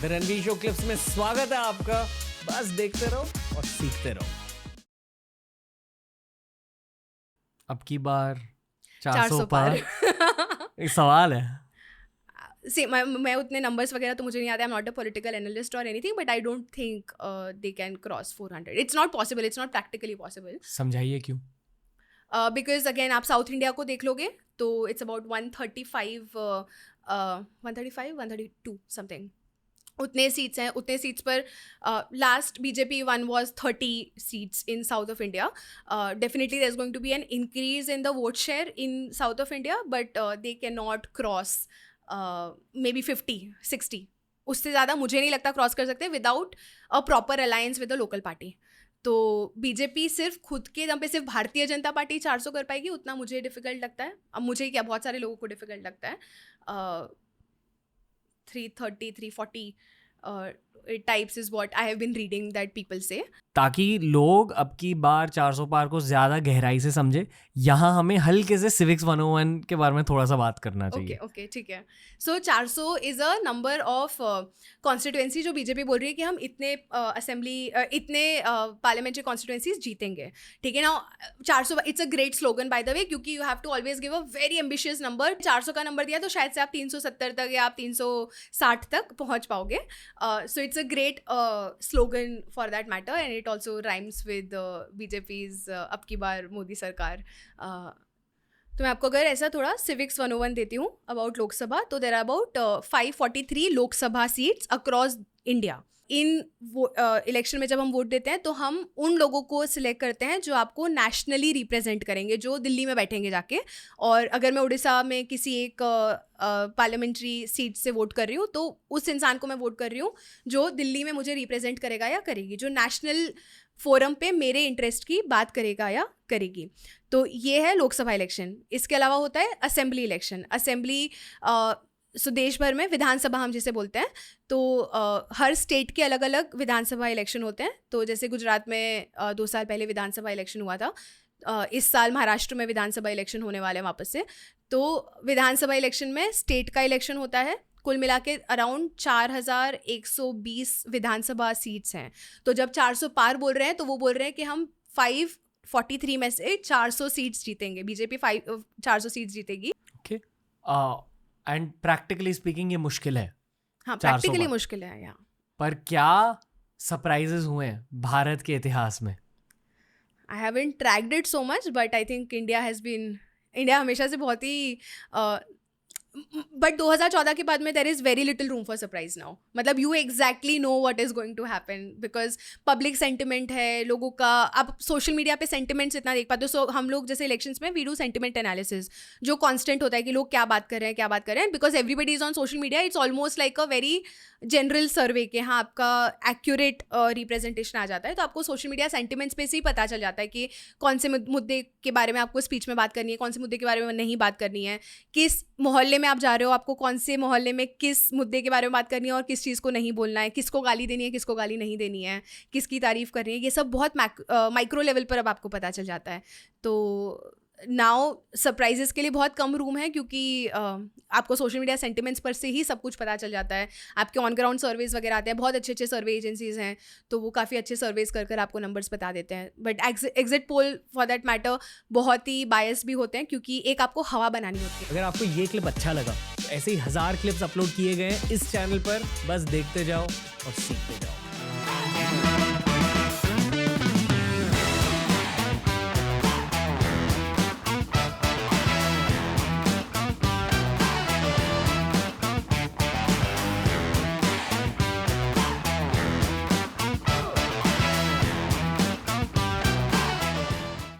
The Ranveer show clips में स्वागत है आपका। बस देखते रहो और सीखते रहो। अब की बार 400 पार। एक सवाल है। See, मैं उतने नंबर्स वगैरह तो मुझे नहीं आते. I'm not a political analyst or anything, but I don't think they can cross 400. It's not possible. It's not practically possible. समझाइए क्यों? Because again, आप साउथ इंडिया को देख लोगे तो it's about 135, 132 something. उतने सीट्स हैं. उतने सीट्स पर last BJP won was 30 seats in south of India. Definitely there is going to be an increase in the vote share in south of India, but they can not cross maybe 50-60. उससे ज़्यादा मुझे नहीं लगता cross कर सकते without a proper alliance with the local party. तो BJP सिर्फ खुद के दम पे सिर्फ भारतीय जनता पार्टी 400 कर पाएगी, उतना मुझे डिफ़िकल्ट लगता है. अब मुझे क्या, बहुत सारे लोगों को डिफ़िकल्ट लगता है. 330, 340 types is what I have been reading that people say. ताकि लोग अब की बार 400 पार को ज़्यादा गहराई से समझे, यहाँ हमें हल्के से सिविक्स 101 के बारे में थोड़ा सा बात करना चाहिए. ओके, ठीक है. सो 400 is a number of constituency जो बीजेपी बोल रही है कि हम इतने असेंबली इतने पार्लियामेंट्री कॉन्स्टिट्यूएंसीज जीतेंगे. ठीक है ना. 400 it's a great slogan by the way, क्योंकि you have to always give a very ambitious number. 400 का नंबर दिया तो शायद से आप 370 तक या आप 360 तक पहुँच पाओगे. सो it's a great slogan for that matter, and it also rhymes with BJP's अब की बार मोदी सरकार. तो मैं आपको अगर ऐसा थोड़ा civics 101 देती हूँ about लोकसभा, तो there are about 543 Lok Sabha seats across India. In election में जब हम वोट देते हैं तो हम उन लोगों को सिलेक्ट करते हैं जो आपको नेशनली रिप्रेजेंट करेंगे, जो दिल्ली में बैठेंगे जाके. और अगर मैं उड़ीसा में किसी एक पार्लियामेंट्री सीट से वोट कर रही हूँ तो उस इंसान को मैं वोट कर रही हूँ जो दिल्ली में मुझे रिप्रेजेंट करेगा या करेगी, जो नेशनल फोरम पे मेरे इंटरेस्ट की बात करेगा या करेगी. तो ये है लोकसभा इलेक्शन. इसके अलावा होता है असेंबली इलेक्शन. असेंबली सो देश भर में विधानसभा हम जिसे बोलते हैं, तो हर स्टेट के अलग अलग विधानसभा इलेक्शन होते हैं. तो जैसे गुजरात में 2 साल पहले विधानसभा इलेक्शन हुआ था. इस साल महाराष्ट्र में विधानसभा इलेक्शन होने वाले हैं वापस से. तो विधानसभा इलेक्शन में स्टेट का इलेक्शन होता है. कुल मिला के अराउंड 4120 विधानसभा सीट्स हैं. तो जब 400 पार बोल रहे हैं तो वो बोल रहे हैं कि हम 543 में से 400 सीट्स जीतेंगे. बीजेपी 400 सीट्स जीतेगी. ओके. एंड प्रैक्टिकली स्पीकिंग ये मुश्किल है. हाँ, प्रैक्टिकली मुश्किल है यहाँ. पर क्या सरप्राइजेस हुए हैं भारत के इतिहास में? I haven't tracked it so much, but I think India हमेशा से बहुत ही बट 2014 के बाद में there is very little room for surprise now. मतलब you exactly know what is going to happen because public sentiment है लोगों का. आप सोशल मीडिया पे सेंटिमेंट्स इतना देख पाते हो. सो हम लोग जैसे इलेक्शंस में वी डू सेंटिमेंट एनालिसिस, जो कांस्टेंट होता है कि लोग क्या बात कर रहे हैं. Because everybody is on social media, it's almost like a very general survey के हाँ आपका एक्यूरेट रिप्रेजेंटेशन आ जाता है. तो आपको सोशल मीडिया सेंटिमेंट्स पे से ही पता चल जाता है कि कौन से मुद्दे के बारे में आपको स्पीच में बात करनी है, कौन से मुद्दे के बारे में नहीं बात करनी है, किस मोहल्ले में आप जा रहे हो, आपको कौन से मोहल्ले में किस मुद्दे के बारे में बात करनी है और किस चीज़ को नहीं बोलना है, किसको गाली देनी है, किसको गाली नहीं देनी है, किसकी तारीफ़ करनी है. ये सब बहुत माइक्रो लेवल पर अब आपको पता चल जाता है. तो नाउ सरप्राइजेस के लिए बहुत कम रूम है, क्योंकि आपको सोशल मीडिया सेंटिमेंट्स पर से ही सब कुछ पता चल जाता है. आपके ऑन ग्राउंड सर्वेज वगैरह आते हैं, बहुत अच्छे सर्वे एजेंसीज हैं, तो वो काफ़ी अच्छे सर्वेज कर आपको नंबर्स बता देते हैं. But exit poll for that matter बहुत ही बायस भी होते हैं, क्योंकि एक आपको हवा बनानी होती है. अगर आपको ये क्लिप अच्छा लगा तो ऐसे ही 1000 क्लिप्स अपलोड किए गए हैं इस चैनल पर. बस देखते जाओ और सीखते जाओ.